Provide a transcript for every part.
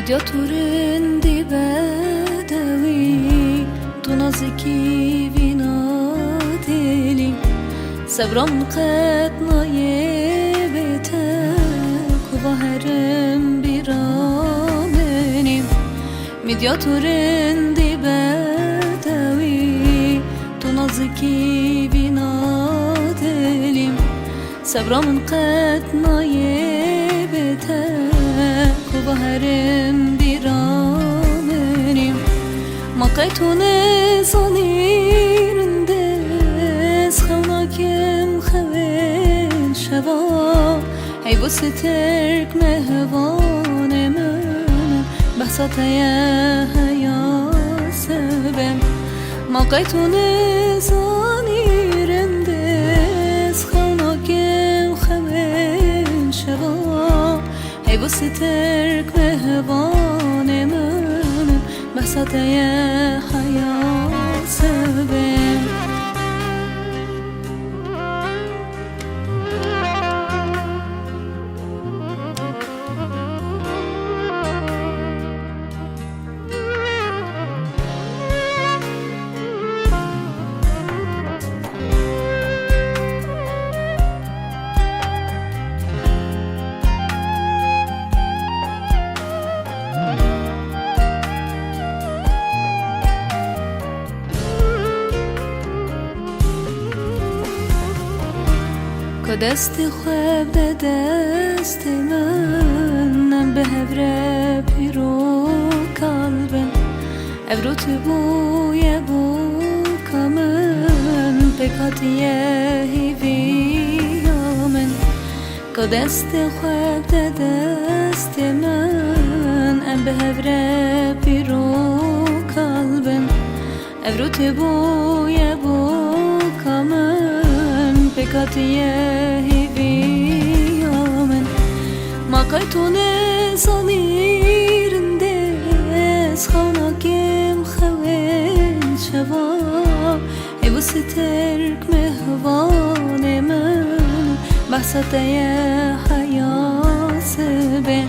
turindi bedevi tu naziki vinadeli sabram qetna yebete kuvaherem biramenim midya turindi bedevi tu naziki vinadelim sabram qetna yebete kuvaherem biramenim maqaytune zanirinde khanakem khaven shava ey bu sterk mehvane men bahsataya haya sebem maqaytune zanirinde khanakem khaven shava ey bu sterk mehvane men bahsataya haya sebem دست خواب ده دست منم به هفره پیرو قلبم افروت بوی بو کامن پکاتیه هیویامن که دست خواب ده دست منم به هفره پیرو قلبم افروت بوی بو کامن پکاتیه هیویامن maqaytune zanirinde khanakem khaven shava ey bu sterk mehvane men bahsataya haya sebem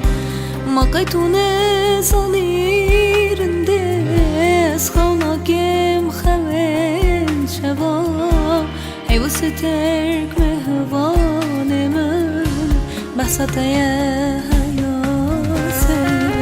maqaytune zanirinde khanakem khaven shava ey bu sterk mehvane men bahsataya haya sebem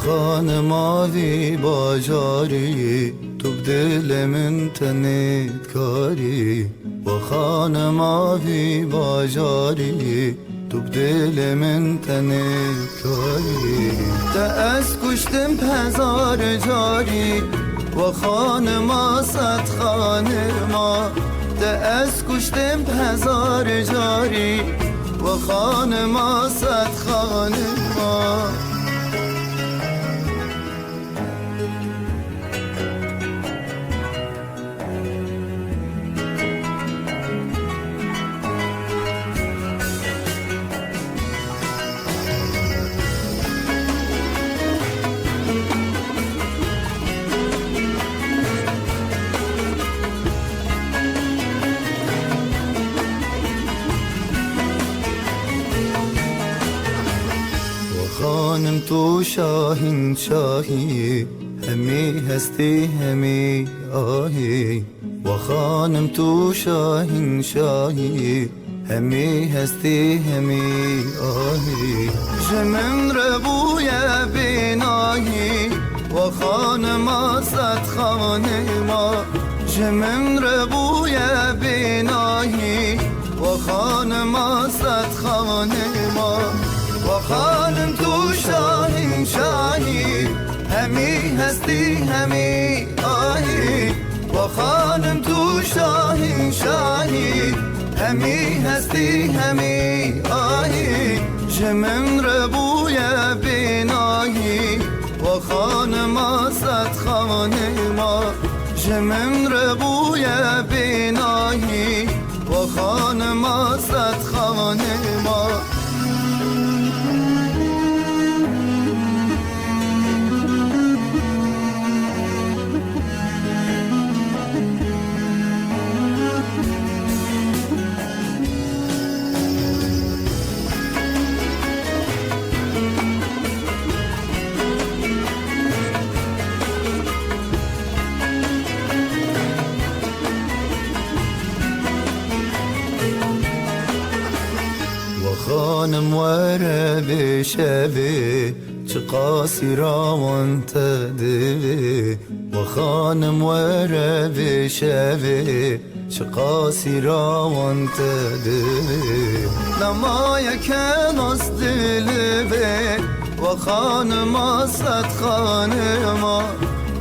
خانه ماوی باجاری تو بدل من تنید کاری و خانه ماوی باجاری تو بدل من تنید کاری تا از کشتم هزار جاری و خانه ما صد خانه ما تا از کشتم هزار جاری و خانه ما صد خانه ما خانم تو شاهین شاهی همی هستی همی آهی و خانم تو شاهین شاهی همی هستی همی آهی جمن ربوی بینایی و خانم صد خانه ما جمن ربوی بینایی و خانم صد خانه ما و خانم تو شاهین شاهی همی هستی همی آهی و خانم تو شاهین شاهی همی هستی همی آهی جمن ربوی بینایی و خانم صد خانه ما من ربوی بینایی و خانم صد خانما خانم وره بشوی چه قاسی راوان تدوی و خانم وره بشوی چه قاسی راوان تدوی نمای کناس دلوی و خانم صد خانما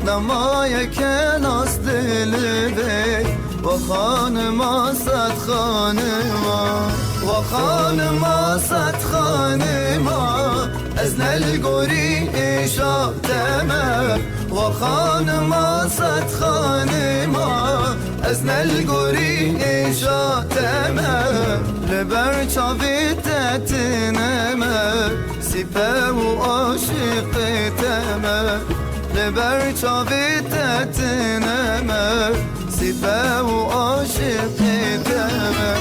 نمای کناس دلوی و خانم صد خانما و خانم صد خانما از نلگوری شاتمه و خانم صد خانما از نلگوری شاتمه لبر چاوی تتنمه سیپه و عاشق تمه لبر چاوی تتنمه سیپه و عاشق تمه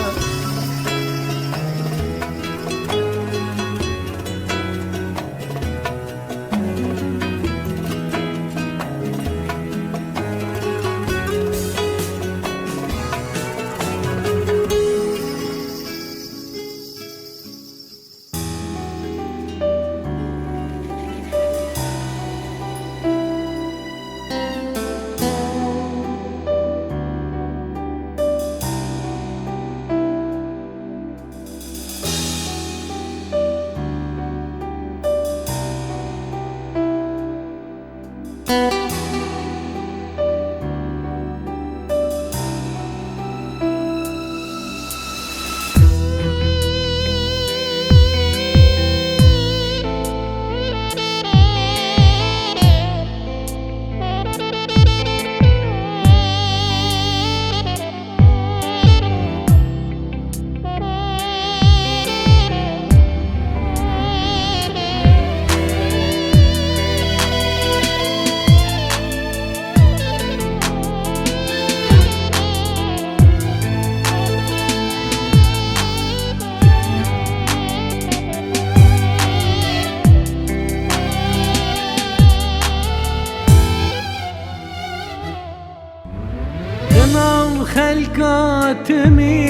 خلقاتمي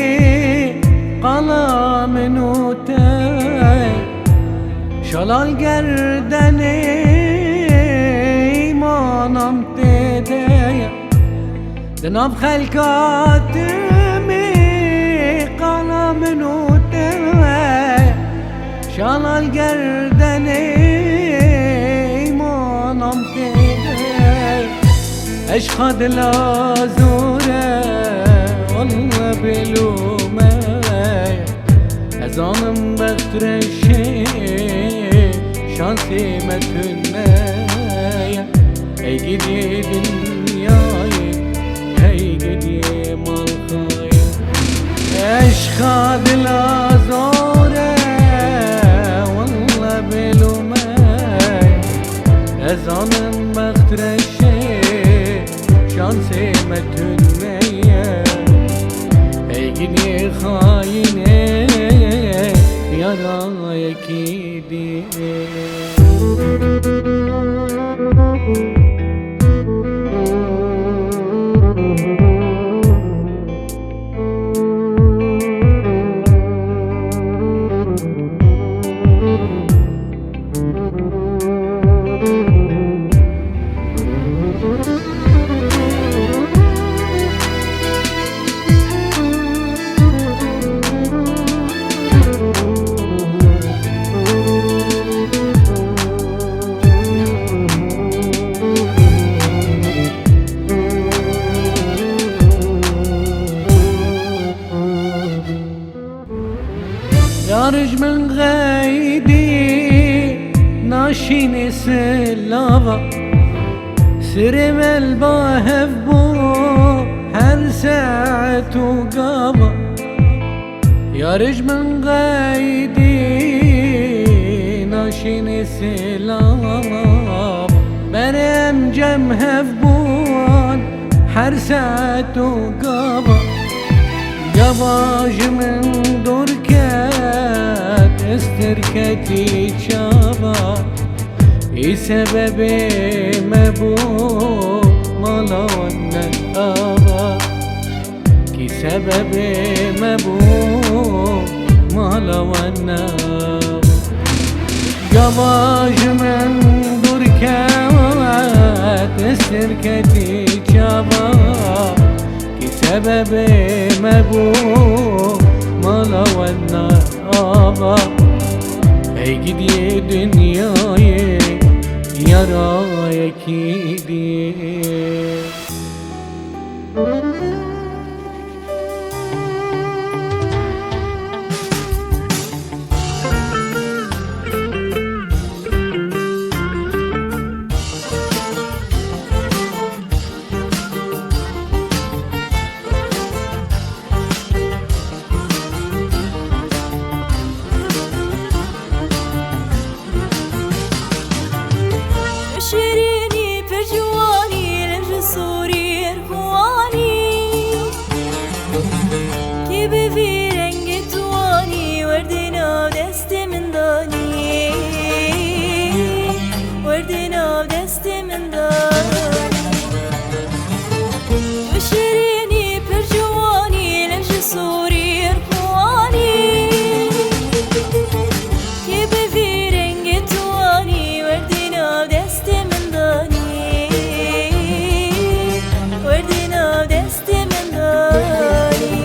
قلم نوتي شلال گردني ایمانم تدي جناب خلقاتمي قلم نوتي شلال گردني ایمانم تدي عشق دلازوره والله بلومه ezanım bekreşi şansı metünmeye ey gidi dünyayı ey gidi malkayı eşka dilazore والله بلومه ezanım bekreşi şansı metünmeye ey gidi haine yara yekidi يارج من غيدي ناشيني سلاوة سرم الباهف بو هر ساعت و قابا يارج من غايدي ناشين سلام برم جم هفبون هر ساعت و قابا قباج من دركات استركتي شابا اي سبب مبو مالا ونن آبا کی سبب مبو مالا ونن قباج من دركات استركتي شابا سبب مبو مالا والنابا ای گیدی دنیای یارای کیدی شيريني برجواني لمش صوري رفواني كي بفي رنگ تواني وردنا ودست من داني وردنا ودست من داني وشيريني برجواني لمش صوري رفواني كي بفي رنگ تواني وردنا ودست من داني وردنا ودست من داني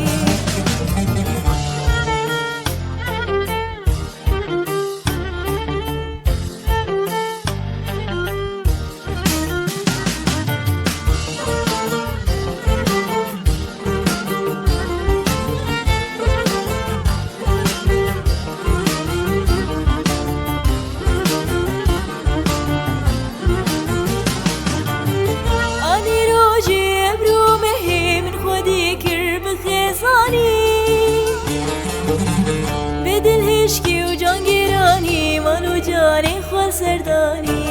بدل هشکی و جانگیرانی مالو جانی خواه سردانی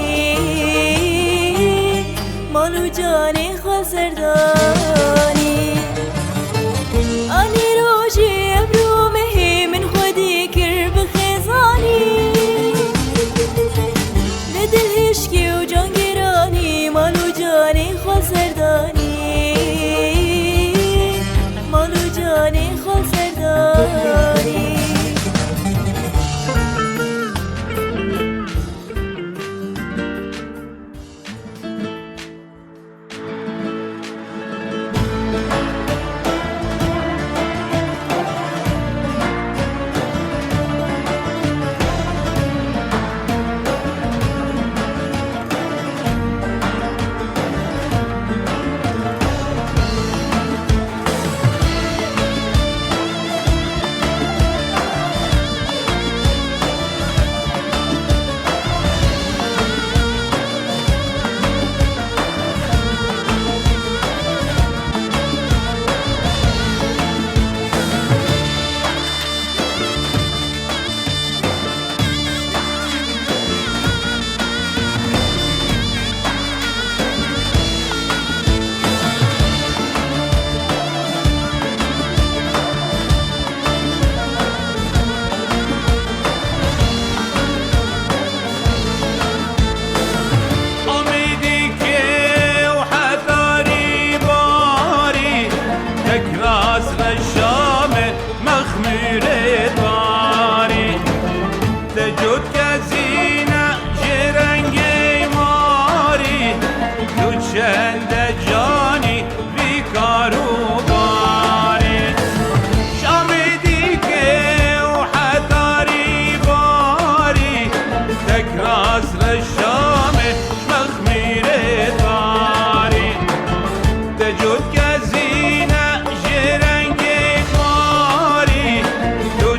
مالو جانی خواه سردانی آنی روشی ابرو مهی من خودی کر بخیزانی بدل هشکی و جانگیرانی مالو جانی خواه سردانی مالو جانی خواه سردانی جد گزینه جرنگ ماری تو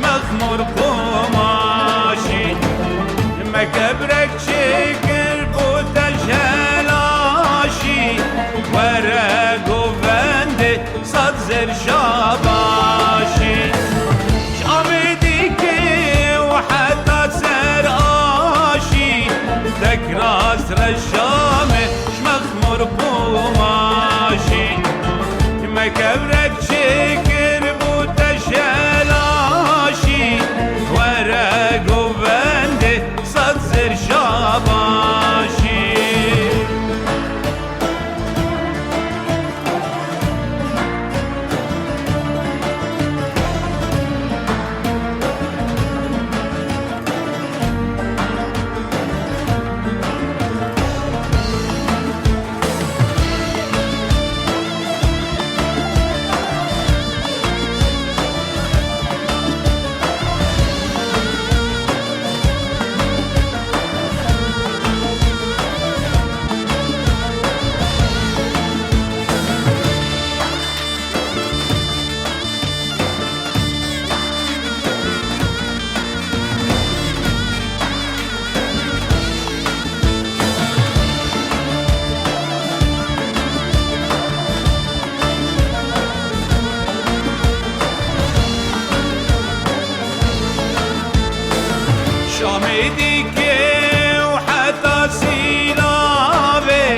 مخمور قماشي مكبرك شكر بوتش هلاشي ورق وفندي صد زر شاباشي شامديك وحتى سرقاشي دك راس رشامي مخمور قماشي مكبرك شكر بوتش هلاشي ورق وفندي صد زر شاباشي شامديك وحتى سيلابي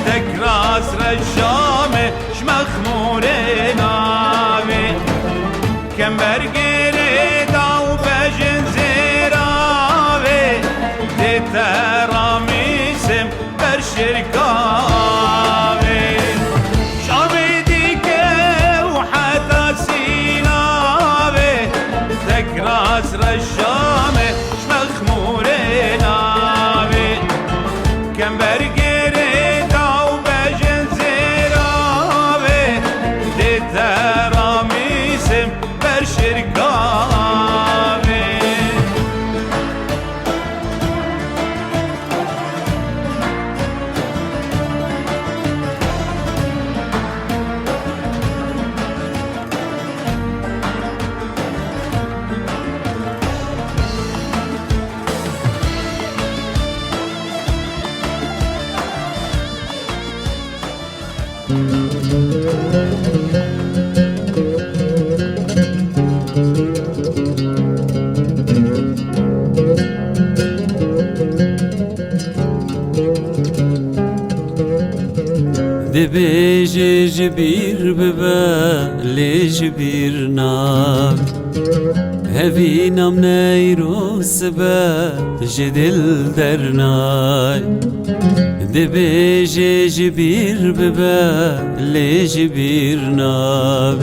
دك راس رشامي شمخمور نابي كم برقري داو بجن زيرابي دي تراميسم برشركابي شامديك وحتى سيلابي دك راس رشامي مخمور نابي كم برقري داو بجن زيرابي دي تراميسم برشركابي دبيجي جبير ببالي جبير ناب هفينا منيرو سبا جدل درناي دبيجي جبير ببالي جبير ناب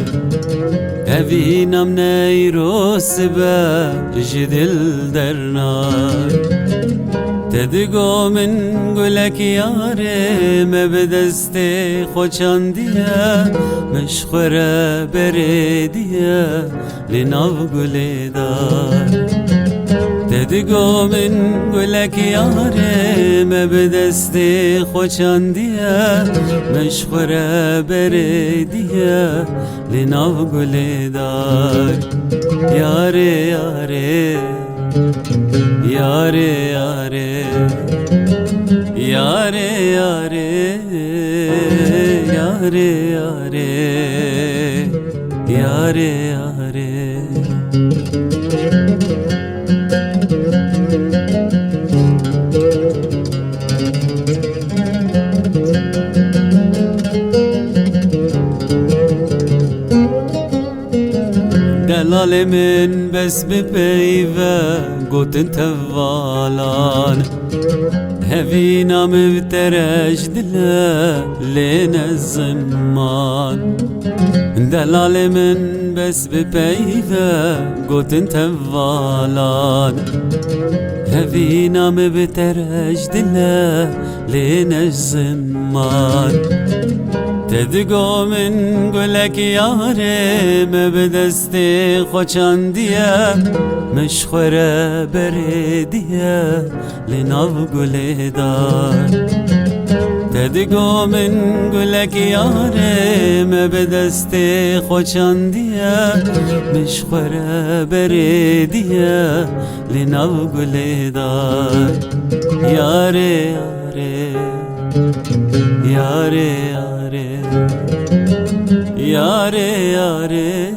هفينا منيرو سبا جدل درناي تدقو من قولك ياري ما بدستي خوشان ديا مشخورة بريديا لناف قولي دار تدقو من قولك ياري ما بدستي خوشان ديا مشخورة بريديا لناف قولي دار ياري ياري yare yare yare yare yare yare yare yare دلال من بس بپیوه گوتن توالان هفینا مبترش دله لین الزمان دلال من بس بپیوه گوتن توالان هفینا مبترش دله لین الزمان تدقو من قولك ياري ما بدستي خوشان ديا مشخورة بريديا لناف قولي دار ودگو من گلک یاره ما به دست خوچاندیه مشخوره بریدیه لناو گل دار یاره یاره یاره یاره یاره یاره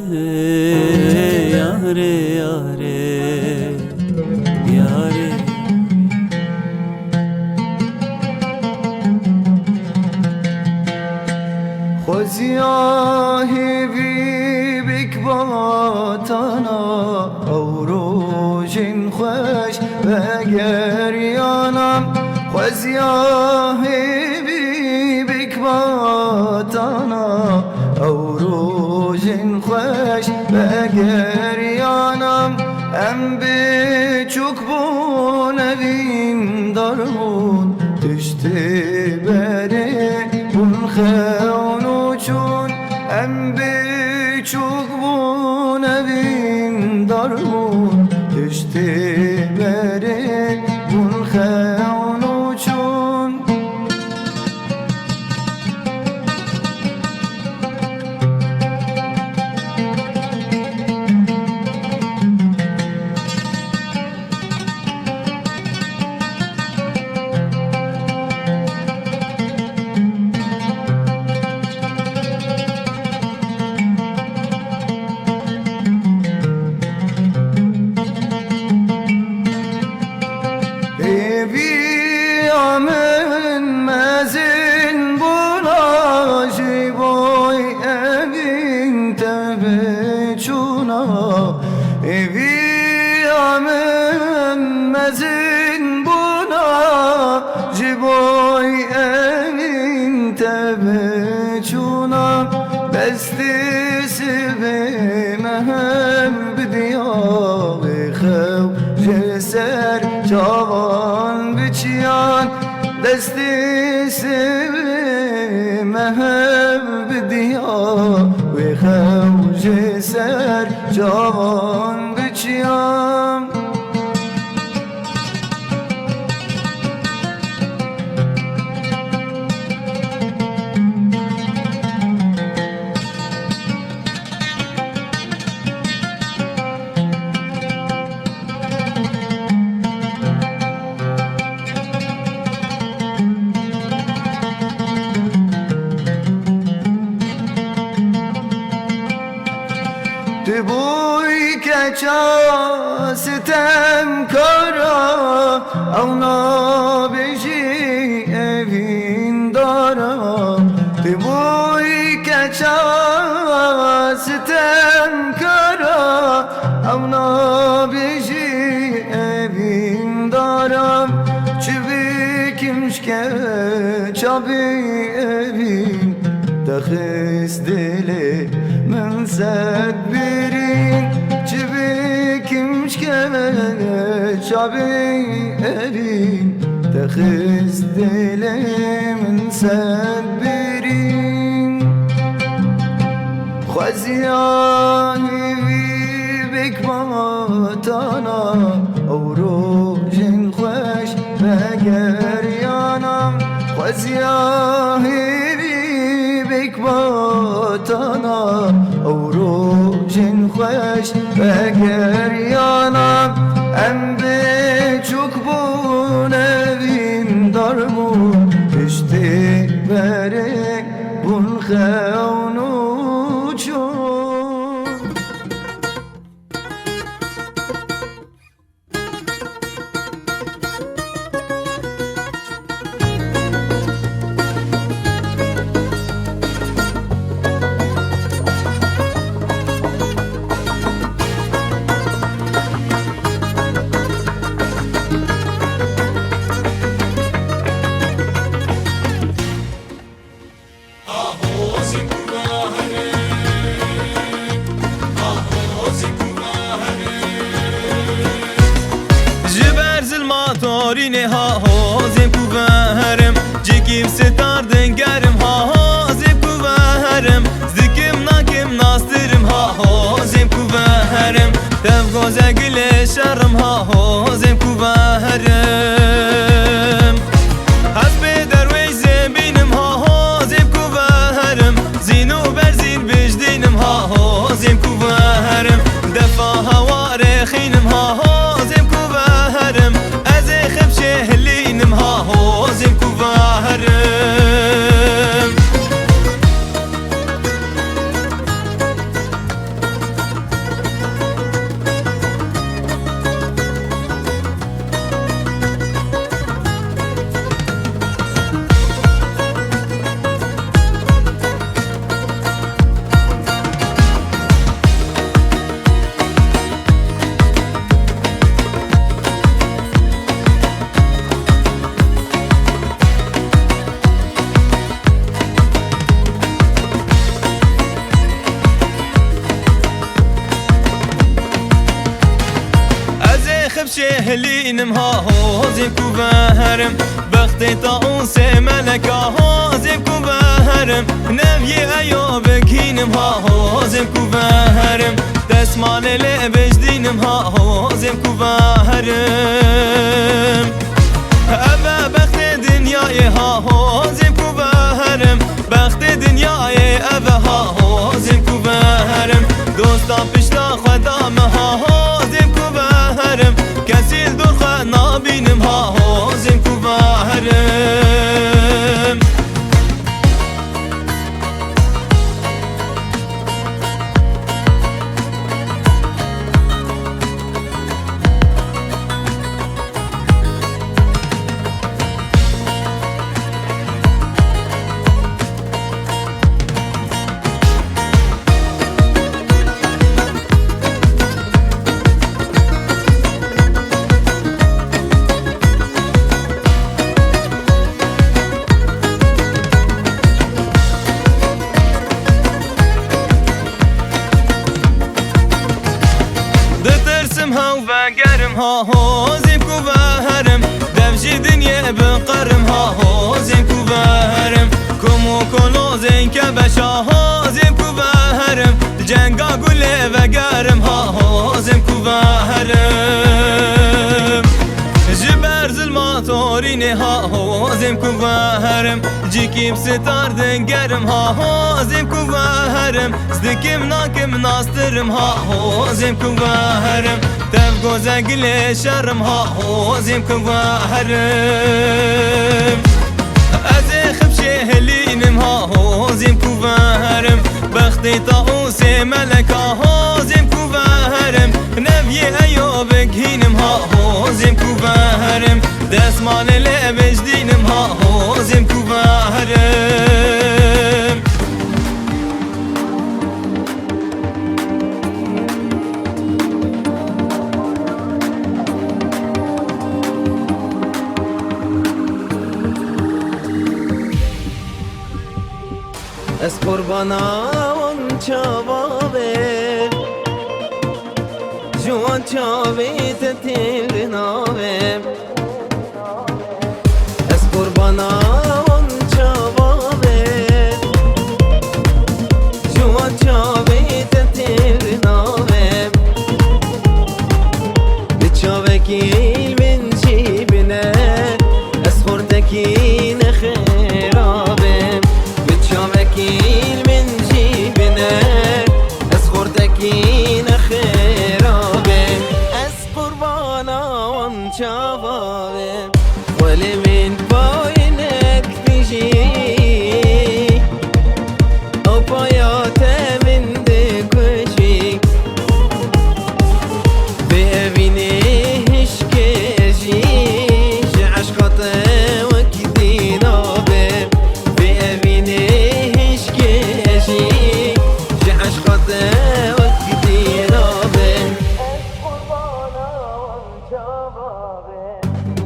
یاره یاره خوزیاهی بی بکباتانا او روژین خوش بگریانم خوزیاهی بی بکباتانا او روژین خوش بگریانم ام بچوک بونویم درمون تشتی بری بون خونو چون ام بچوک بونویم درمون تشتی بری بون خونو چون mezin buna ciboy evin tebe çuna bestisi ve mehem bidiya ve xev ceser cavan biçiyan destisi ve mehem bidiya ve xev ceser cavan biçiyan Boy keça sitem kara avna beji evin dara boy keça sitem kara avna beji evin dara çivikimşke çabi evin دخس دلی من زد برین چبکیمش که چابی ارین دخس دلی من زد برین خوزیانی وی بکماتانا او روژن خوش بگریانم خوزیانی بکباتانا او روژن خوش بگریانم ام بچوک بونوین درمون پشتی بره بون خونو چون Torine ha hazem kuverem Cekim setar dengerim ha hazem kuverem Zikim nakim nastırım ha hazem kuverem Tev goze gile şerrim ha hazem kuverem Hasbe derveyze benim شهلینم ها زیم کو بهرم بخت تا اون سه ملکا ها زیم کو بهرم نوی ایا بگینم ها زیم کو بهرم دسمال لبجدینم ها زیم کو بهرم اما بخت دنیای ها زیم کو بهرم بخت دنیای اوه ها زیم کو بهرم دوستا پشتا خدا ها زیم کو بهرم کسی دور خوا نابینم ها زیم کو بهرم ها زیم کو بهرم دفجی دنیا بقرم ها زیم کو بهرم کمو کنو زین که بشا ها زیم کو بهرم جنگا گله و گرم ها زیم کو بهرم جبر ظلمات اورینه ها زیم کو بهرم جیکیم ستار دنگرم ها زیم کو بهرم زدکیم ناکیم ناسترم ها زیم کو بهرم تف گوزگل شرم ها زیم کو بهرم از خب شهلینم ها زیم کو بهرم بختی تا اون سه ملکا ها زیم کو بهرم نوی ایا بگینم ها زیم کو بهرم دسمال لبجدینم ها زیم کو بهرم از قربانان چاوابه جوان چاویت تیل ناوه از قربانان چاوابه جوان چاویت تیل ناوه بچاوکی من جیبنه از خوردکی نخیرابه بچاوکیل من جیبنه از خوردکی نخیرابه از قربانان چاوابه ولی من باینک بیجی او پایات من دکشی به اوینه هشکجی عشقات وکدینابه به اوینه هشکجی عشقات وکدینابه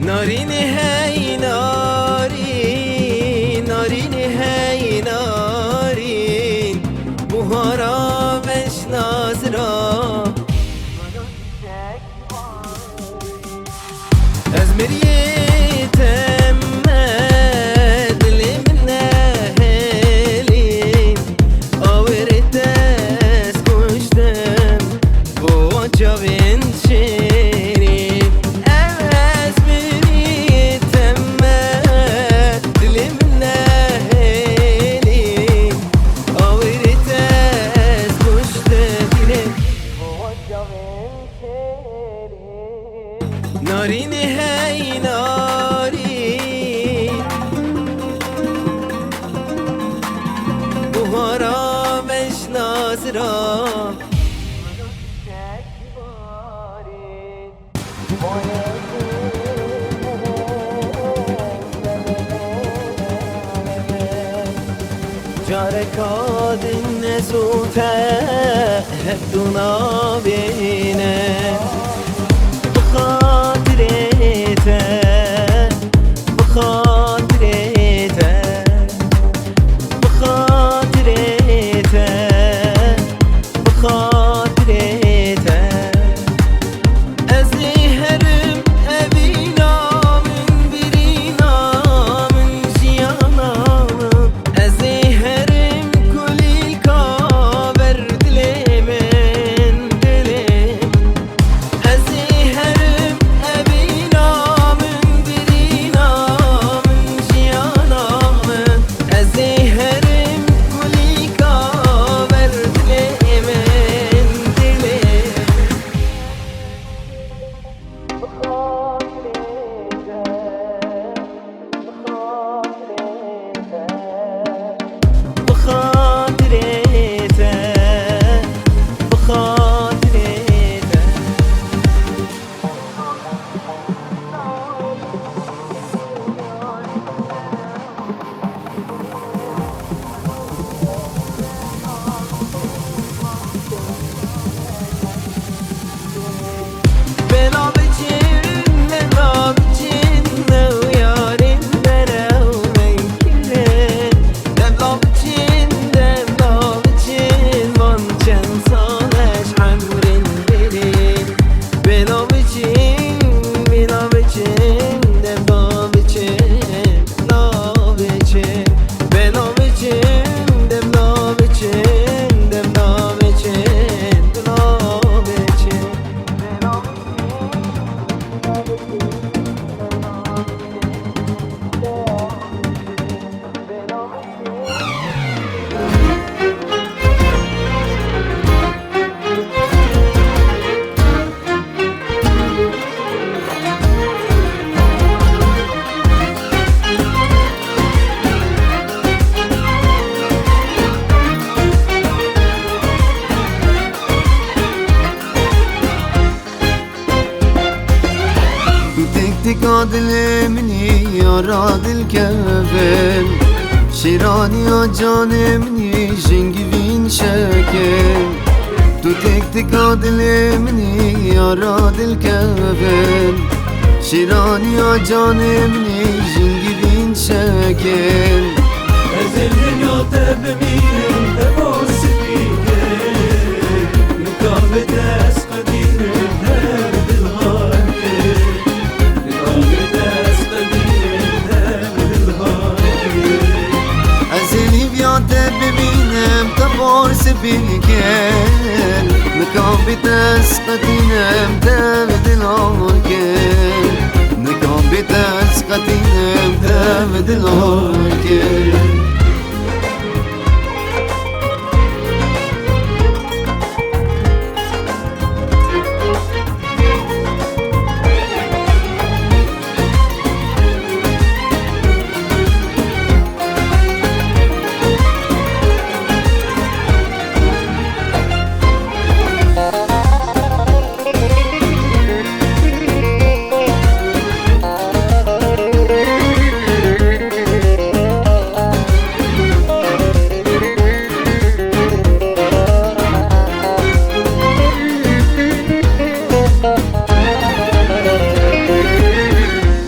نارین هی نارین نارین هی نارین بوهارا بشناز را از مریتم دل من نهلین آورت از کشتم با چاوین شیرین از مریتم دل من نهلین آورت از کشتم با چاوین شیرین نارین هی نارین بوهارا بشناز را جارکاد نزوته دونا بینه بخاطرته بخاطرته بخاطرته بخاطرته از هرم الكافل شيراني يا جاني مني جنگي بين شكل تو تك تك عدل مني يا راد الكافل شيراني يا جاني مني جنگي بين شكل Ezelin yol tebeminim tebos bike Mukavvete esqadinim hem dilhanke Mukavvete esqadinim hem dilhanke Ezeli viyate bebinem tabor sepiken Mukavvete esqadinem hem dilhanke Mukavvete esqadinem hem dilhanke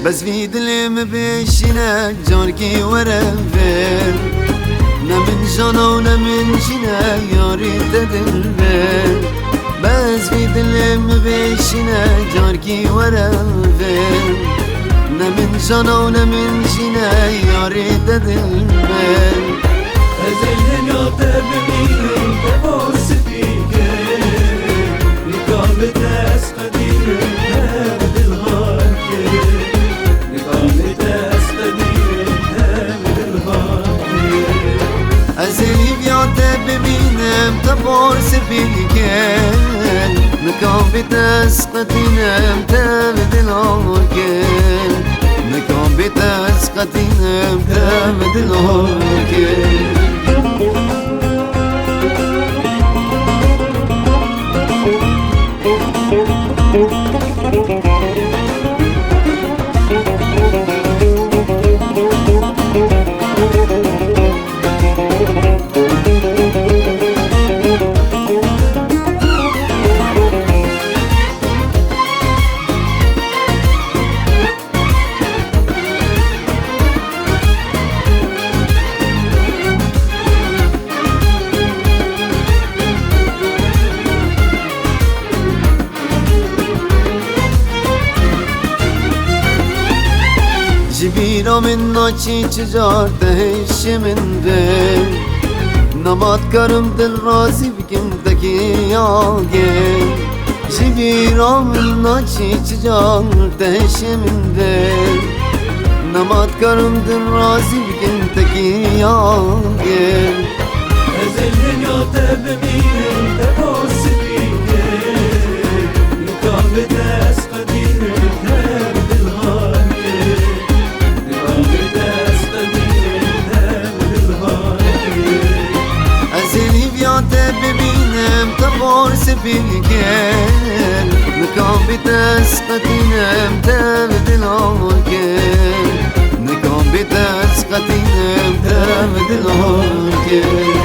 بس في دلم بشنا جاركي ورفل نا من جانا ونا من جنا ياري تدلبل بس في دلم بشنا جاركي ورفل نا من جانا ونا من جنا ياري تدلبل Ezelin yol tebeminim tebos bike Mukavvete esqadinim hem dilhanke Mukavvete esqadinim hem dilhanke Ezeli viyate bebinem tabor sepiken Mukavvete esqadinem tem dilhanken Mukavvete esqadinem tem dilhanken جبيرة من ناچی چجار دهش من ده نمات کرم دل رازی بکم دکی آگه جبيرة من ناچی چجار دهش من ده نمات کرم دل رازی بکم دکی آگه Ezelin yol tebeminim tebos bike Mukavvete esqadinim hem dilhanke Mukavvete esqadinim hem dilhanke Ezeli viyate bebinem tabor sepiken Mukavvete esqadinem tem dilhanken Mukavvete esqadinem tem dilhanken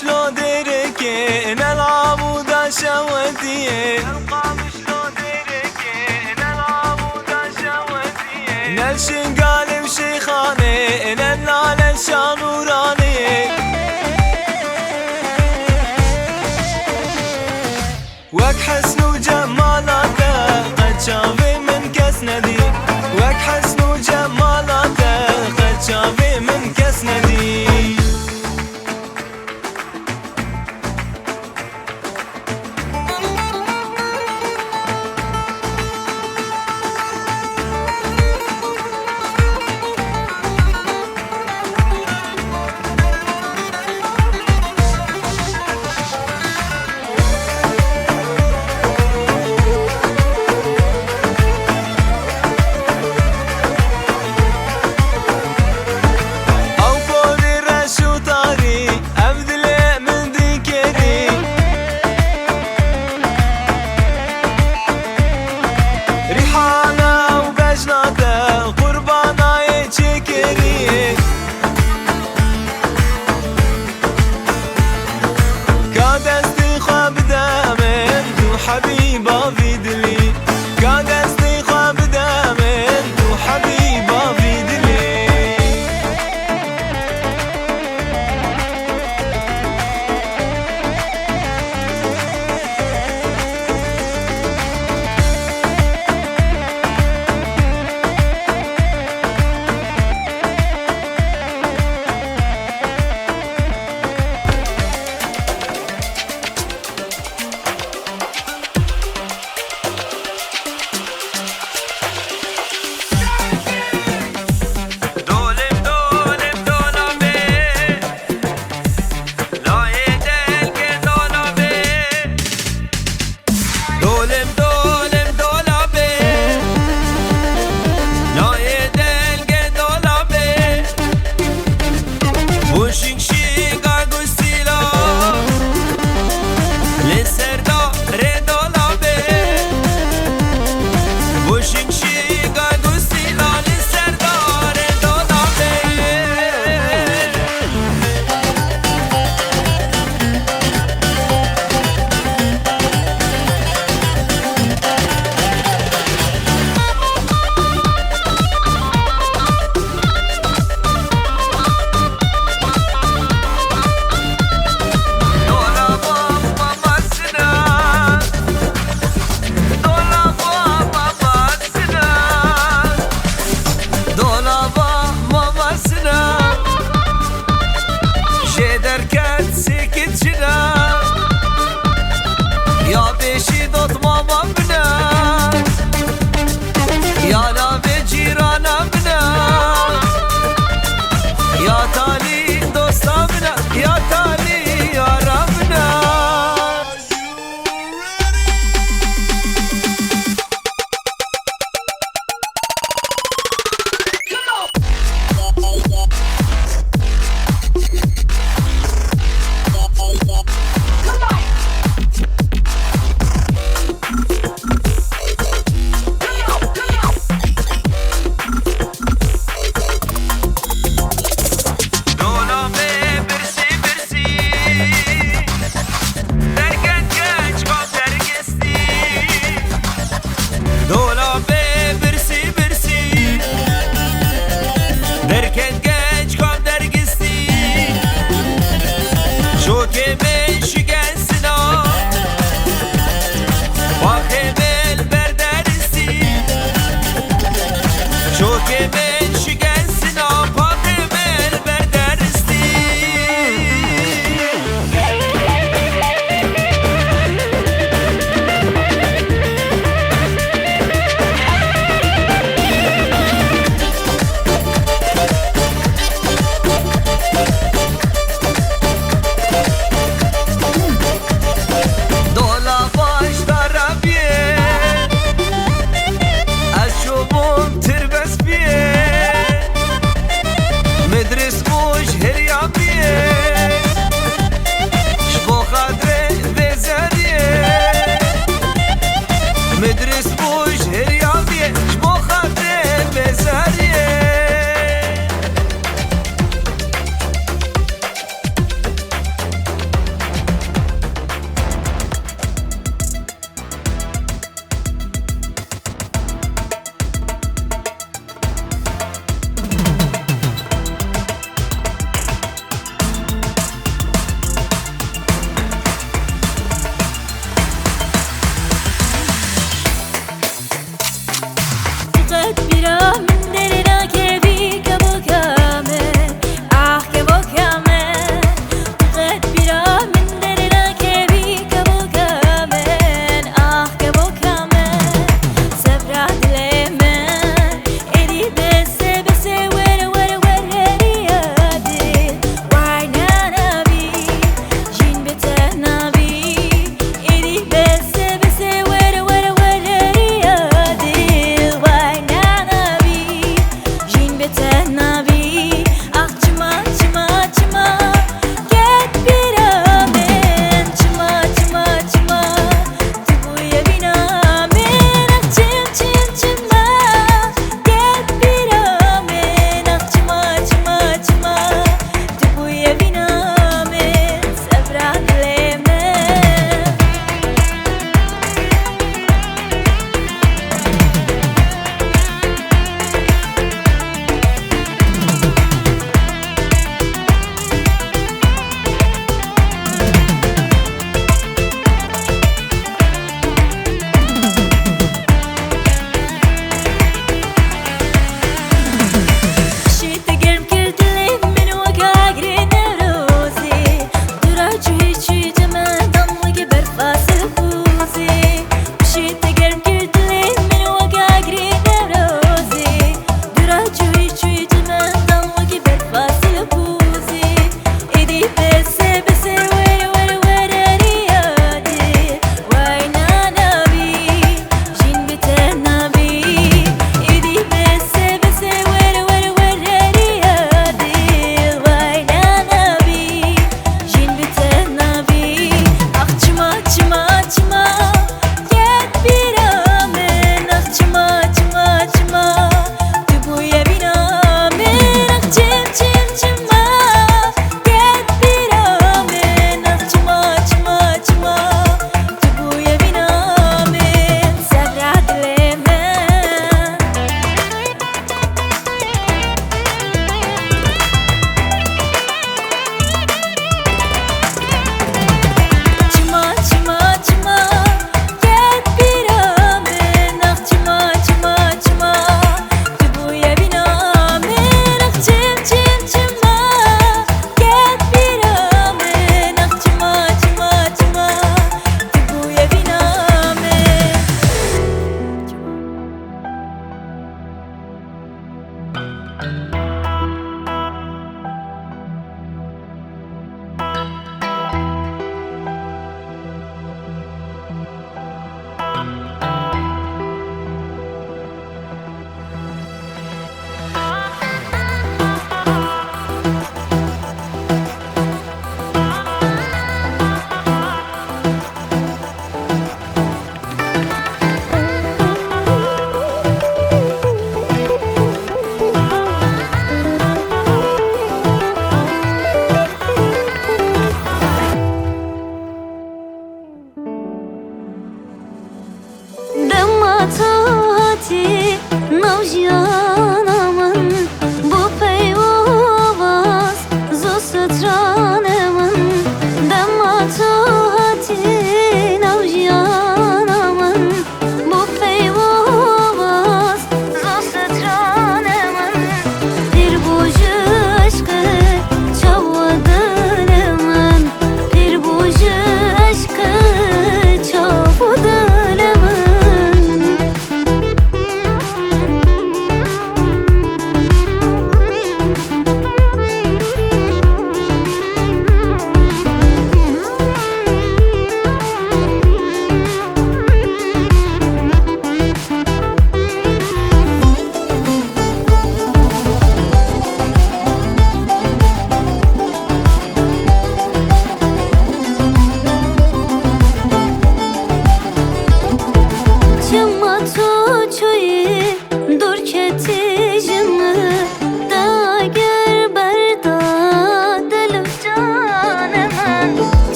شلو دركي نلعب ودا شوتيه نلشنقال وشيخاني نلعب الشانوراني وك حسن وجمالاته قد شافي من كس ندي وك حسن وجمالاته قد شافي من كس ندي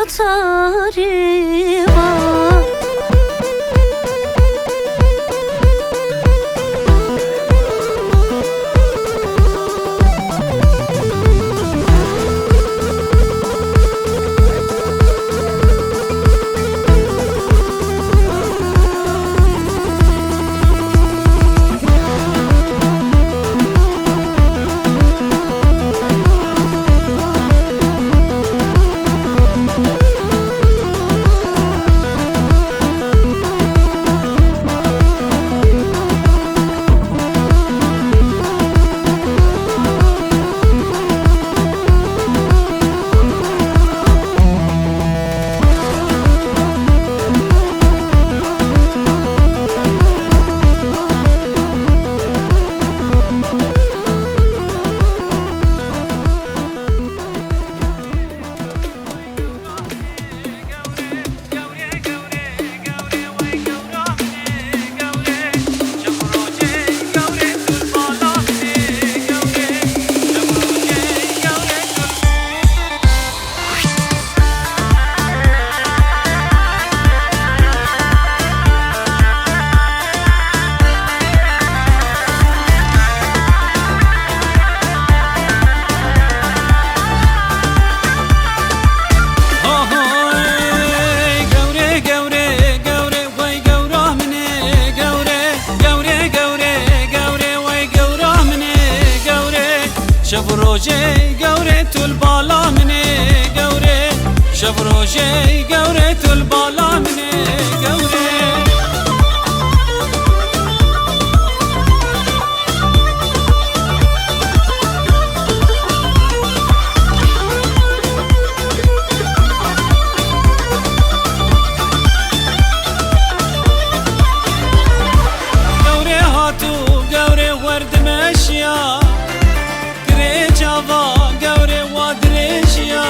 tarima شب روجي قوريت البالا مني قوري شب روجي قوريت البالا مني قوري قوري هاتو قوري ورد مشيا قوري وادريشيا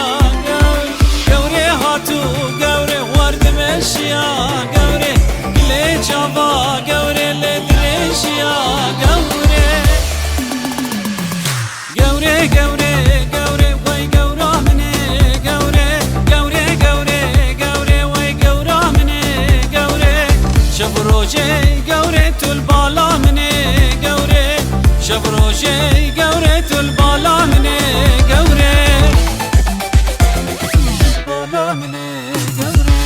قوري هاتو قوري ورد مشيا قوري كلي جابا قوري لدريشيا قوري قوري قوري قوري وي قورا مني قوري قوري قوري قوري وي قورا مني قوري شب روجي قوريت البالا مني قوري شب روجي قوريت البالا مني قوري البالا مني قوري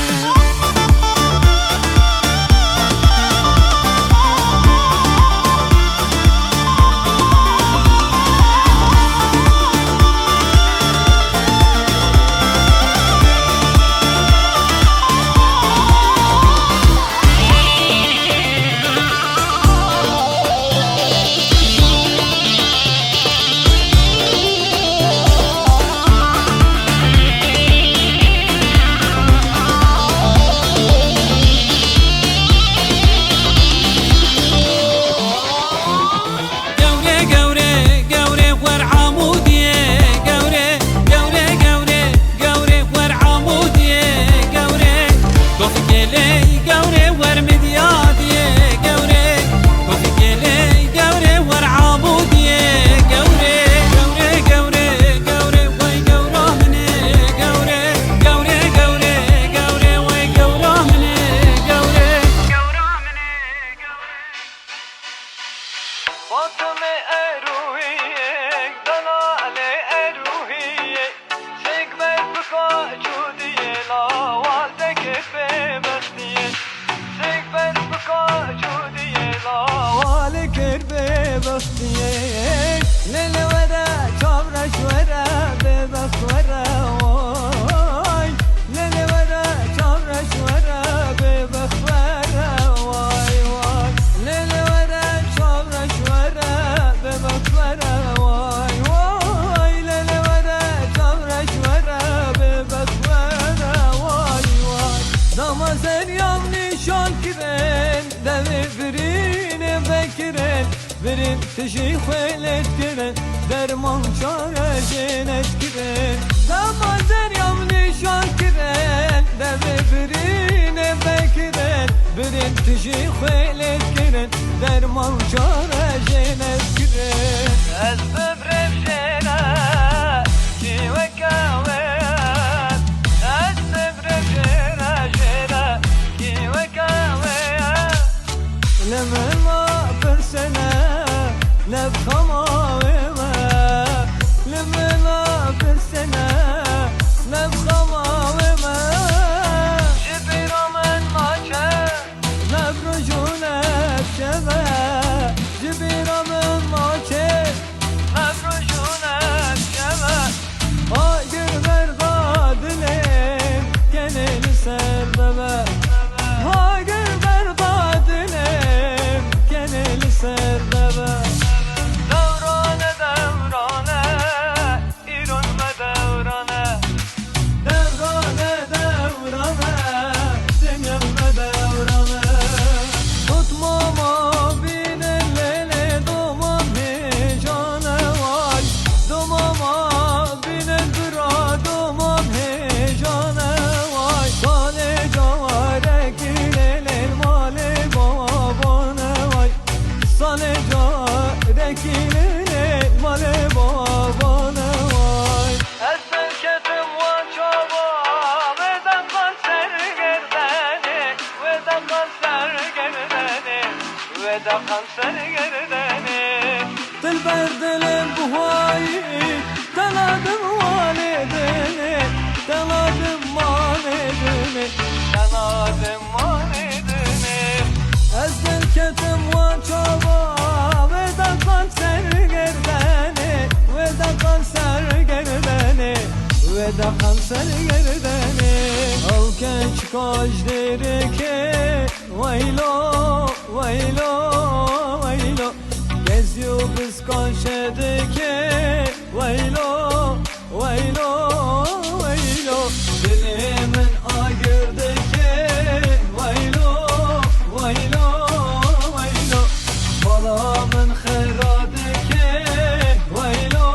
Verin tişi khwelet kiren derman çare jenet kiren Namazer yam nişan kiren deve birine bekiren Verin tişi khwelet kiren derman çare jenet kiren Ez bebrem jena ki vekavet Ez دخل سرگردنه او کچ کاش دیره که ویلو ویلو ویلو گزیو بس کاشده که ویلو ویلو ویلو دل من آگرده که ویلو ویلو ویلو بالا من خراده که ویلو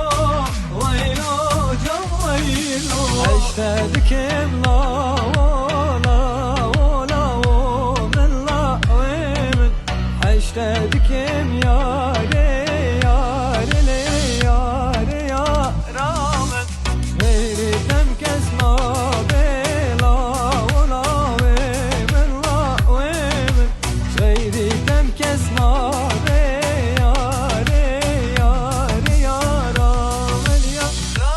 ویلو جا ویلو اشتد کم لا ولا ولا ومن لا ومن اشتد کم یاره یاره لی یاره یارامن میریدم کس ما بلا ولا ومن لا ومن میریدم کس ما یاره یاره یارامن یارامن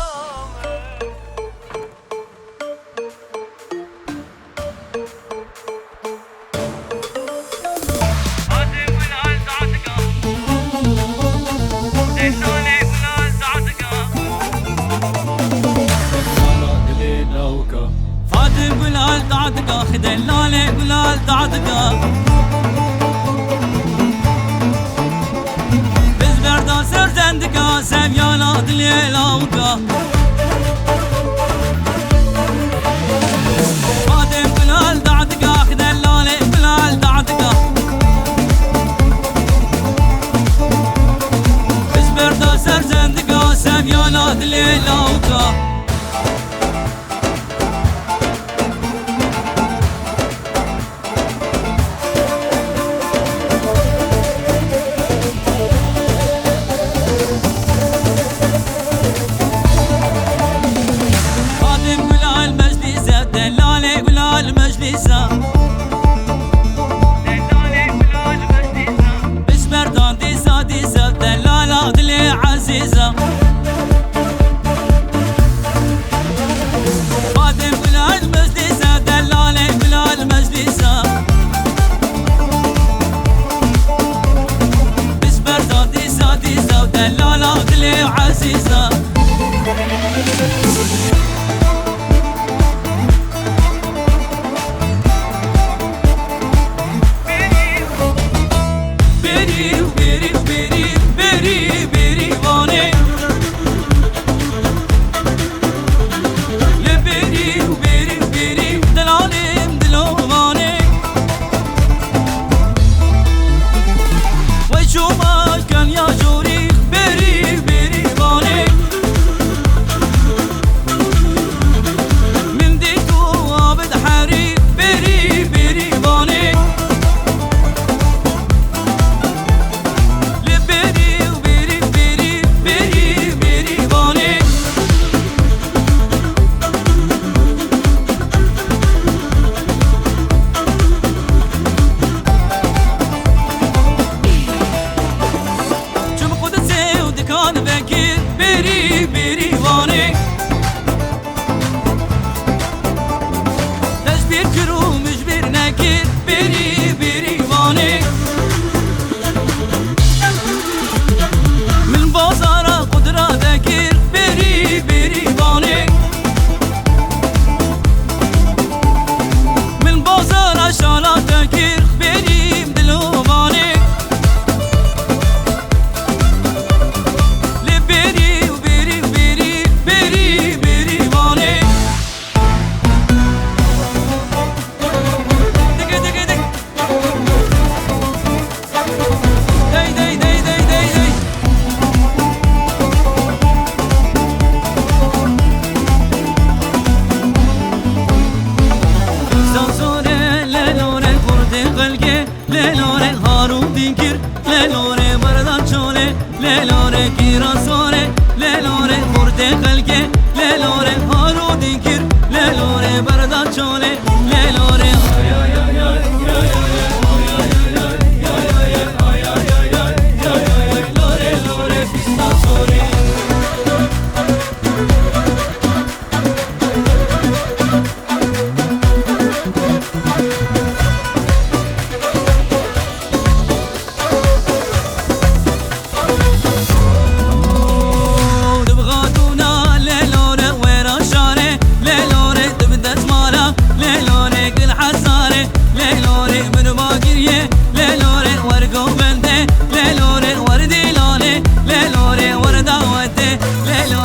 فاتن قلال تعتقا خدلالي قلال تعتقا بزبردا سرزندقا سبيانا دليلاوكا فاتن قلال تعتقا خدلالي قلال تعتقا بزبردا سرزندقا سبيانا دليلاوكا المجلسة بسبردان ديسا ديسا دلالة دلي عزيزة فاطم بلا المجلسة دلالة بلا المجلسة بسبردان ديسا ديسا دلالة دلي عزيزة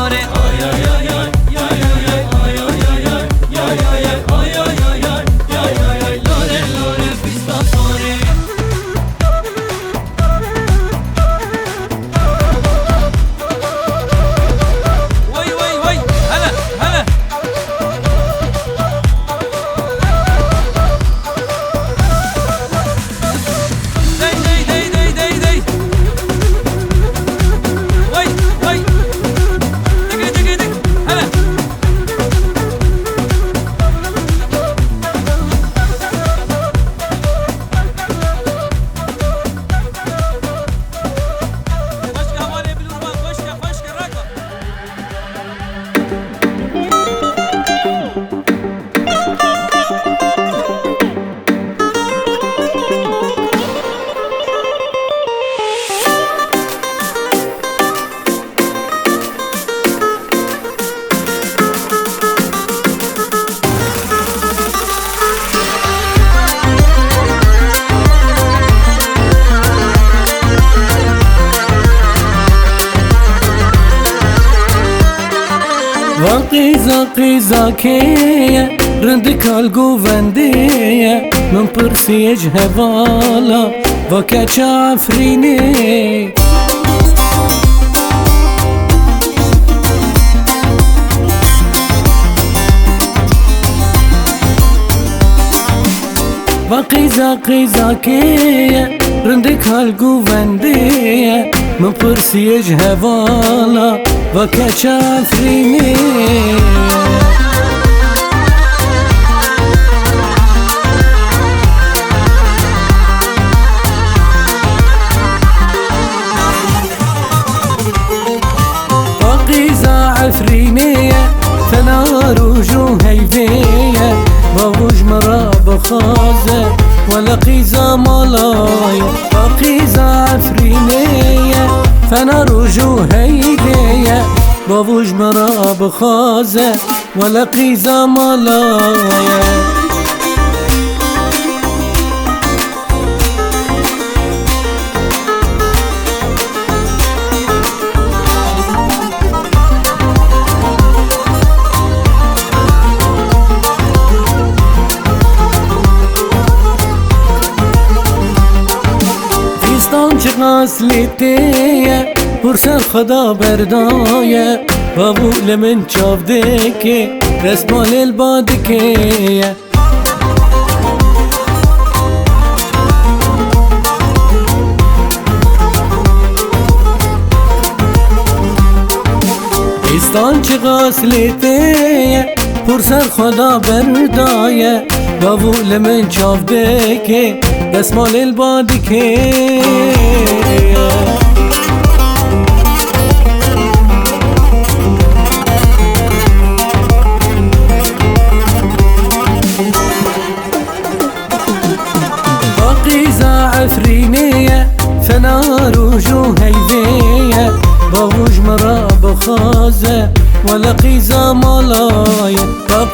فاره آی آی آی آی آی آی آی آی آی آی آی آی آی آی آی آی لوره لوره پیستا فاره وای وای وای هلا هلا قیزا قیزا که رندکال گوونده من پرسیج هوالا و کچ عفرینه و قیزا قیزا که رندکال گوونده من پرسیج هوالا و کچ عفرینه عفرينية فنار وجوه هيفية بوج مرا بخازة ولا قيزة ملاية قيزة عفرينية فنار وجوه هيفية بوج مرا بخازة ولا قيزة ملاية غسلتيه برسر خدا بردايه بابول من چاودكي رسمال البادكيه استان چه غسلتيه برسر خدا بردايه بابول من چاودكي رسمال البادكيه عفرينية فنار وجوه هيفية بوج مرا بخازة ولا قيزة ملاية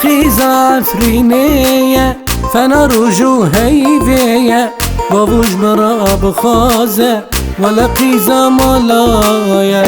قيزة عفرينية فنار وجوه هيفية بوج مرا بخازة ولا قيزة ملاية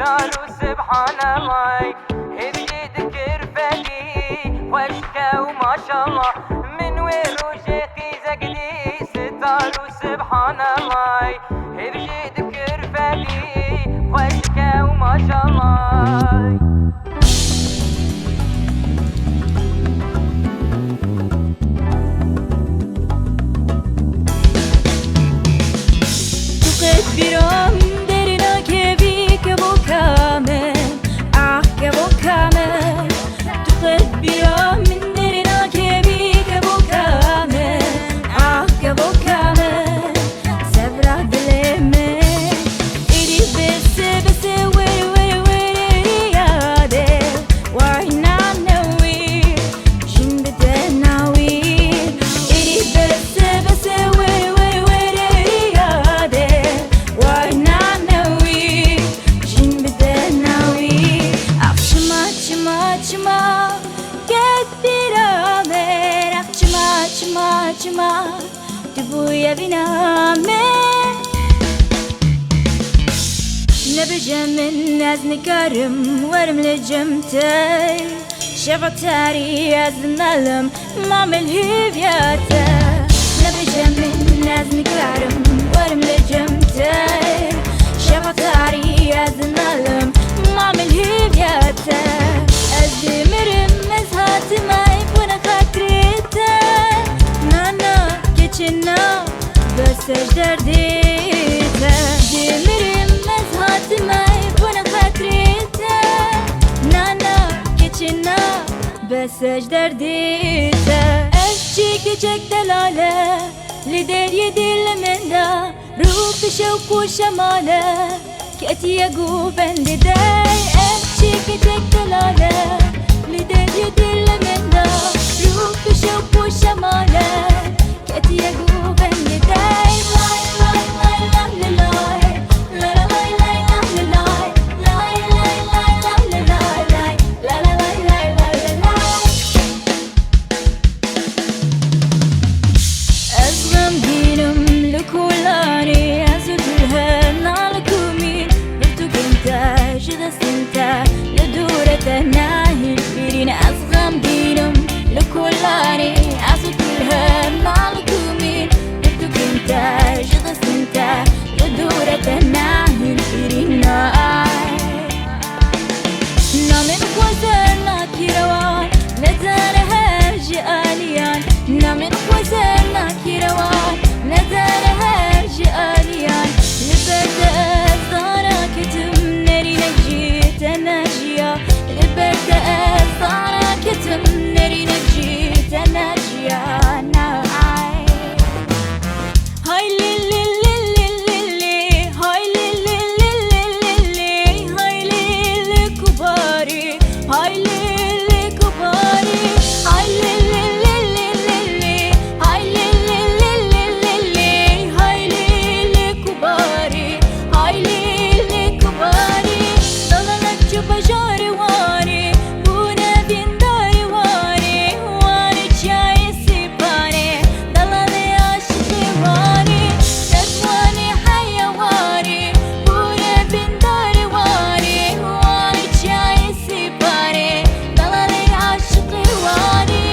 ستار وسبحان الله هبجي ذكر فدي وشكا وما شاء الله من وين روجيقي زقدي ستار وسبحان الله هبجي ذكر فدي وشكا وما شاء الله بیرام درنا که بی که بو کامل که بو کامل تو قلب بیرام من درنا که بی که بو کامل که بو کامل صبر دل من ایدی بس ویر ویر ویر یاده واینا نوی جن بده نوی ایدی بس ویر ویر ویر یاده چما تبويا بنامي نبجم من از نكرم ورم لجمتي شفتاري از نلم مامل هيفياتا نبجم من از نكرم ورم لجمتي شفتاري از نلم مامل هيفياتا أزمرم مزهات ما يكون خاطريتا چنا بسش دردیتا دمرم مزهات مای بون خاطریتا نانا که چنا بسش دردیتا اشچی که چک دلاله لدری دل من دا روح شوق و شماله که گو بند دای اشچی که چک دلاله لدری دل من دا روح شوق و شماله Etiye guben yeday lay lay lay lay lay lay lay lay lay lay lay lay lay lay lay أزغم دينم لكولاني أزدها نالكومين بلتو كنتا جدا سنتا لدورة ناهي الفيرين أزغم دينم لكولاني أزدها نالكومين بلتو كنتا جدا سنتا لدورة ناهي الفيرين نامن خوزنا كيروان نزارها جاليان نامن خوزنا كيروان نزارها جاليان لبرد أزارا كتم نري نجيت ناجيا لبرد أزارا كتم نري نجيت ناجيا ناي هاي للي للي هاي للي للي هاي للي كباري هاي للي كباري هاي للي للي هاي للي هاي للي كباري هاي للي كباري ضللك جبا جاري واري بونا بين داري واري واري جاي سيباني ضللي عاشقي واري تسواني حيواني بونا بين داري واري واري جاي سيباني ضللي عاشقي واري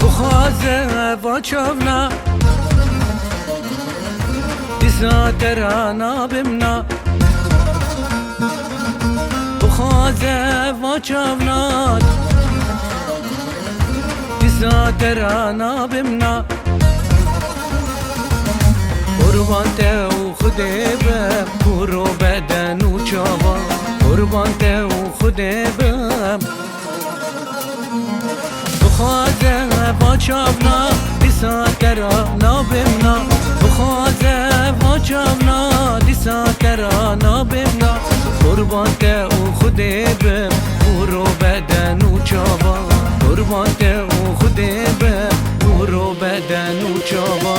بخوازه و چونا دیسا ترانا بمنا بخوازه و چونا دیسا ترانا بمنا قربان ته و خده بم برو بدن و چاوا قربان ته و خده بم بخوازه با چاونا دیسا ترانا بمنا بخوازه با چاونا دیسا ترانا بمنا قربان ته و خوده بم برو بدن و چابا قربان ته و خوده بم برو بدن و چابا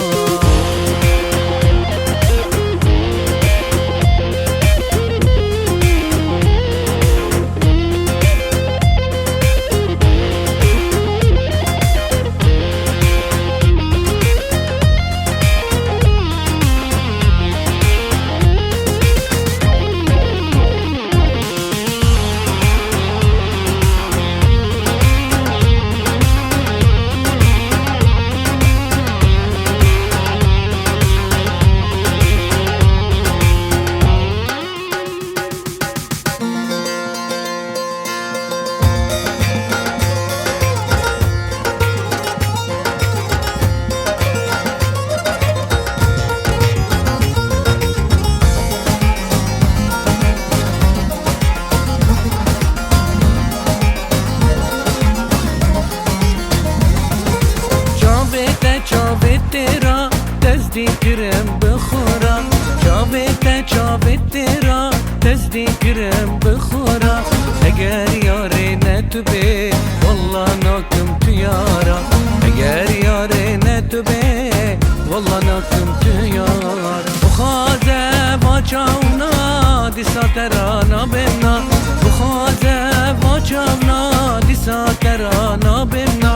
ترا تصدیقرم بخورا جاوه ترا تصدیقرم بخورا اگر یاره نتو به والله ناکم تو یارا اگر یاره نتو به والله ناکم تو یارا بخوازه با چاونا دیسا ترانا بمنا بخوازه با چاونا دیسا ترانا بمنا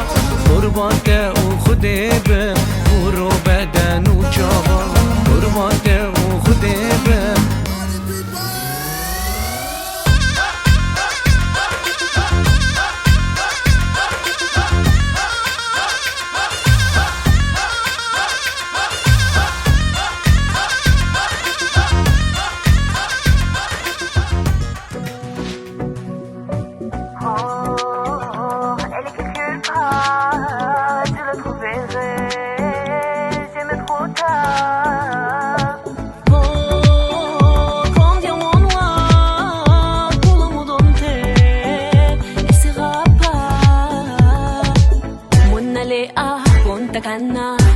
قربان ته او خوده بم برو بدن و چابا قربان ته او خوده بم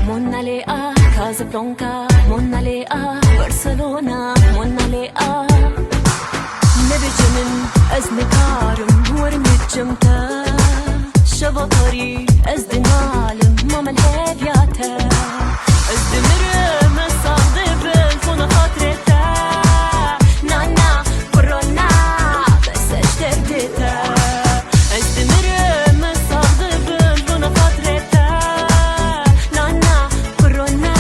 Mona Lea, Casablanca, Mona Lea, Barcelona, Mona Lea نبجمن از نکارم ورمجمتا شبطري از دنالم ماما الهيفياتا از دمرم الصادف فونا خاطرتا نانا كورونا بس اشتريتا از دمرم الصادف فونا خاطرتا نانا كورونا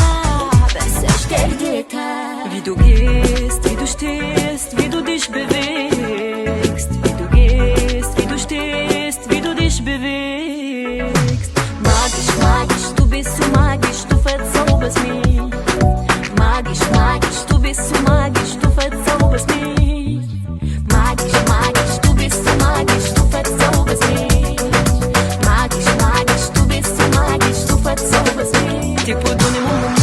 بس اشتريتا Wie du gehst, wie du stehst, wie du dich bewegst. Wie du gehst, wie du stehst, wie du dich bewegst. Magisch, magisch, du bist so magisch, du verzauberst mich. Magisch, magisch, du bist so magisch, du verzauberst mich. Magisch, magisch, du bist so magisch, du verzauberst mich. Magisch, magisch, du bist so magisch, du verzauberst mich. Te podone moment,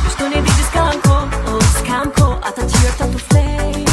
bist du ne vides campo, a ta tierta tu flei.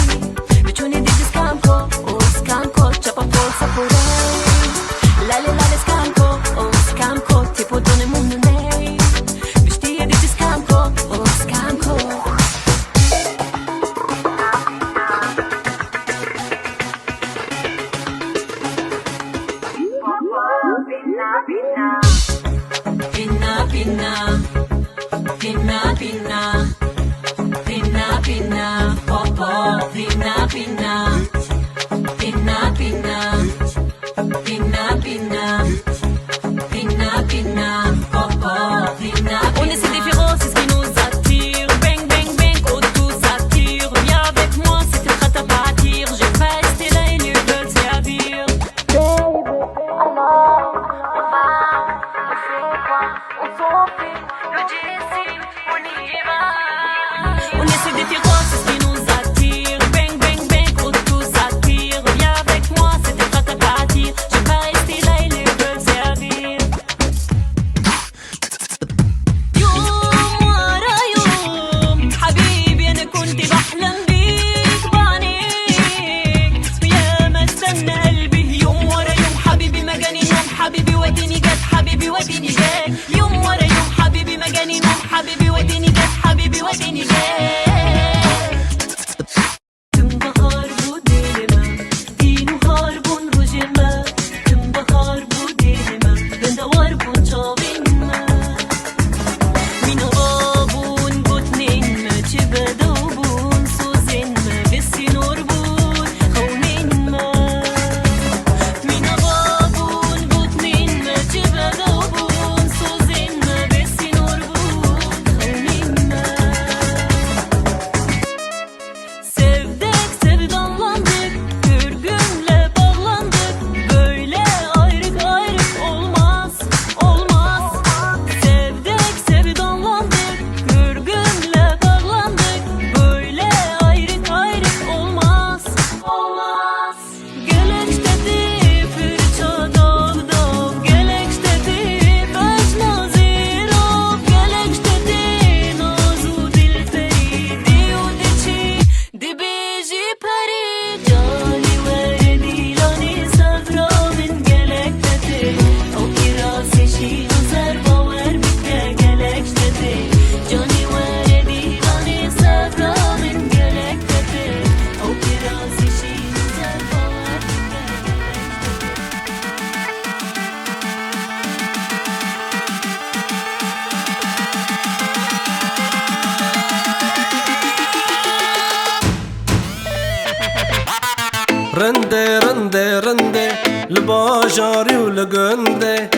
رنده رنده رنده لباجاری و لگنده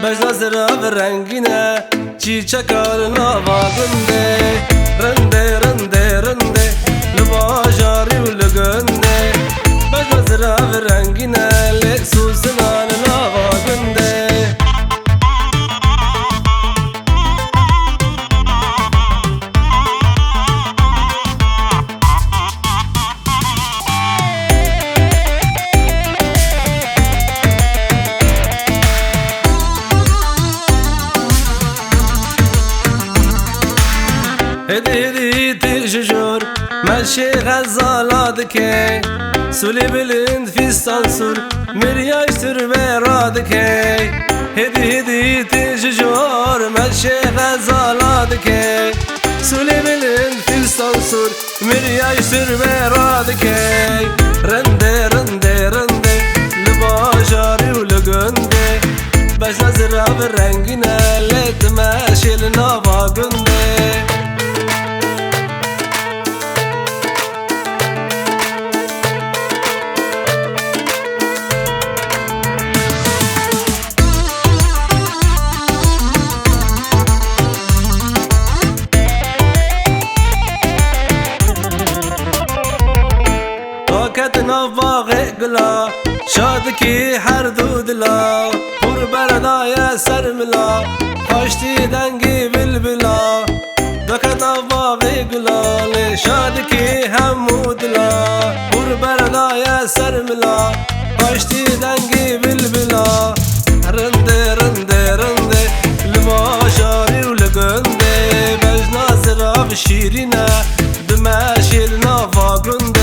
بجنا زرا و رنگینه چی چکار ناوا گنده رنده رنده رنده لباجاری و لگنده بجنا زرا و رنگینه لسوس نان ناوا گنده هدي هدي تججور ماشي غزالاتك سولي بلند في السانسور مرياش تربي رادك هدي هدي تججور ماشي غزالاتك سولي بلند في السانسور مرياش تربي رادك رنده رنده رنده لباجاري ولقنده بس نزرع بالرنجنة لتماشي لنافا قنده كتنا باغي قلا شادكي حردود لا بور بردا يا سرملا خاشتي دنگي بالبلا دكتنا باغي قلا شادكي حمود لا بور بردا يا سرملا خاشتي دنگي بالبلا رنده رنده رنده لباشاري ولقنده بجنا زراف شيرينه دماشي لنافا قنده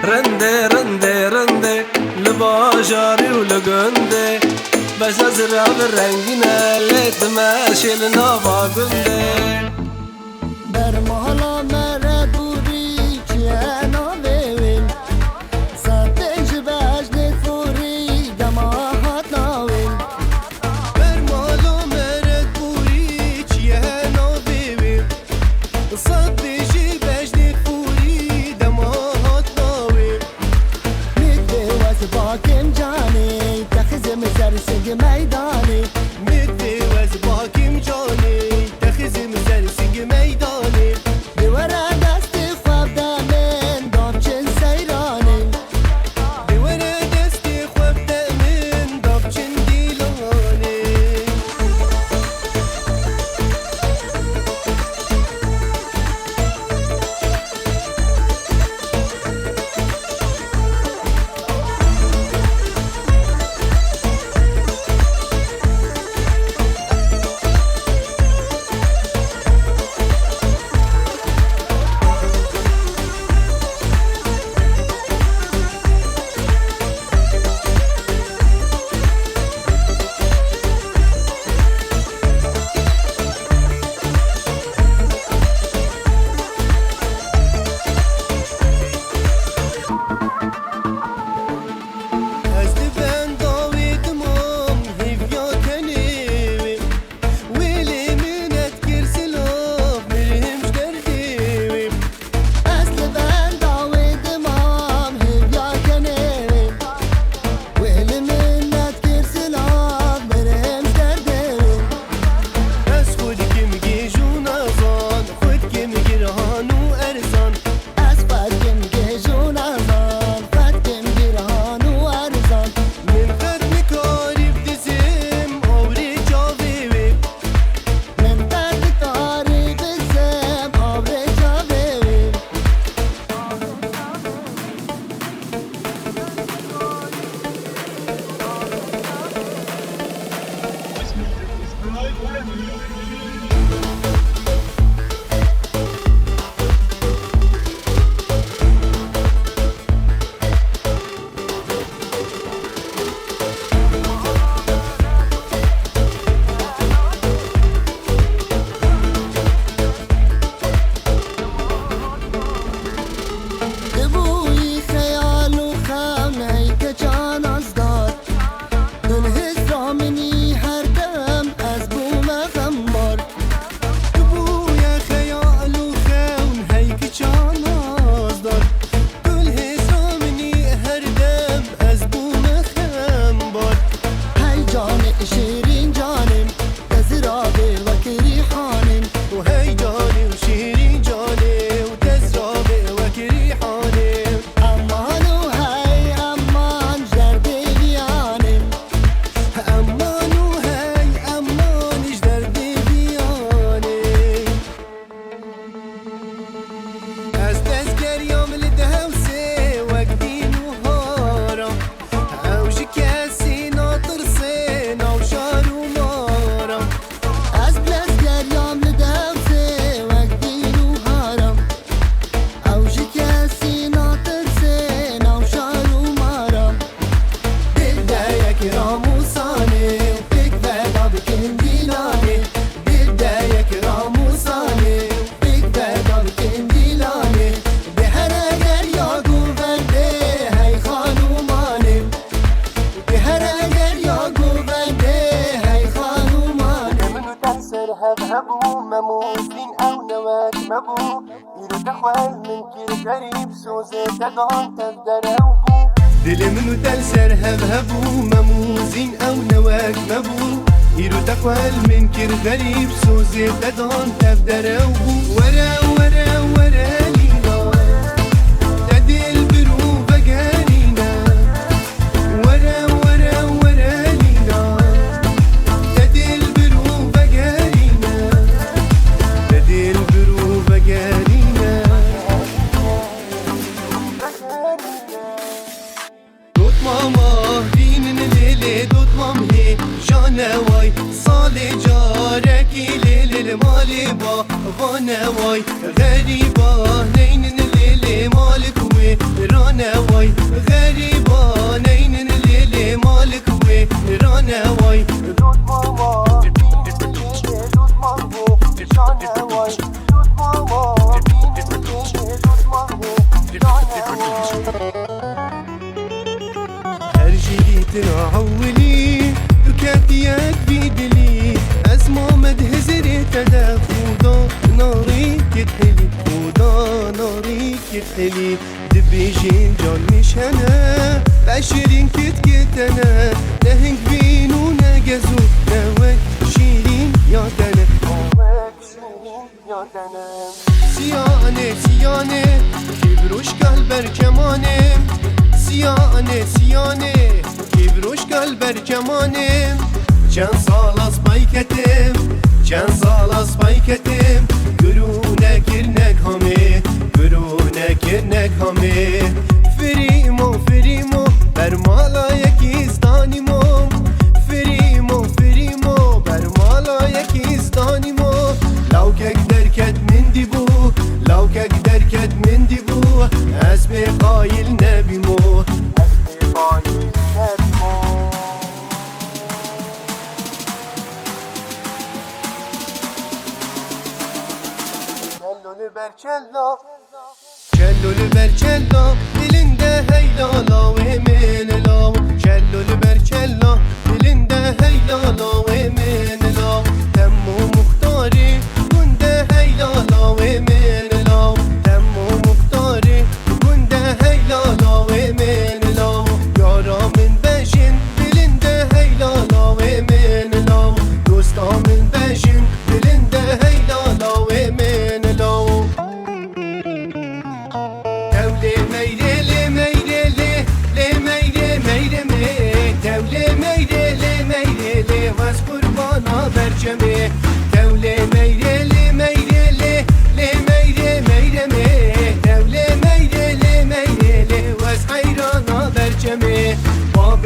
رنده رنده رنده لباجاری و لگنده بس نزرع بالرنگینه لتماشي لنافا گنده برمالا مرد بوری چیه ناویل ساتنج بجنه فوری دماغات ناویل برمالا مرد بوری چیه ناویل ساتنج بجنه فوری دماغات ناویل میده وز باکم جانی تخزم زرسنگ میدانی میده وز باکم جانی تخزم زرسنگ میدانی دیواره دست خواب دامن دابچن سیرانی دیواره دست خواب دامن دابچن دیلانی هبهبو مموزين أو نواك مبو إيرو تخوال من كير غريب سوزي تدان تفدروبو دل منو تلسر هبهبو مموزين أو نواك مبو إيرو تخوال من كير غريب سوزي تدان تفدروبو ورا ورا ورا لينا تدل برو بقارينا ورا ورا ورا لينا تدل برو بقارينا تدل برو بقارينا دوت ماما دينن ليلي دوت مام هي جانواي صالي جاركي ليلي مالي با غانواي غريبا نينن ليلي مالك وي رانواي غريبا نينن ليلي مالك وي رانواي دوت ماما دينن ليلي دوت مام هي جانواي دوت ماما دينن ليلي دوت مام هي جانواي هرجيتنا عولي دكاتيات بيدلي أسمع مدهزري تدا خودا ناري كتحلي خودا ناري كتحلي دبيجين جان مش هنا بعشرين كتكتنا نهنك بينو نجزو نواك شيرين يادنا نواك شيرين يادنا سيانه سيانه كبروش قلبر كمانم سیانه سیانه کیبروش گل بر کمانم چند سال از پای کتم چند سال از پای کتم گرو نکرنک همه گرو نکرنک همه فریمو فریمو بر مالا یکیستانیمو فریمو فریمو بر مالا یکیستانیمو لوکک درکت من دیبو لوکک درکت من دیبو اسم قایل نبیمو Cello bercello dilinde heylala ve emin lav Cello bercello dilinde heylala ve emin lav Temmu muhtari günde heylala ve emin lav Temmu muhtari günde heylala ve emin lav Yaramın beşin dilinde heylala ve emin lav Dostamın beşin dilinde heylala ve emin lav برچمه دوله میرلی میرلی لی میره میره می دوله میرلی میرلی و از حیرانا برچمه باب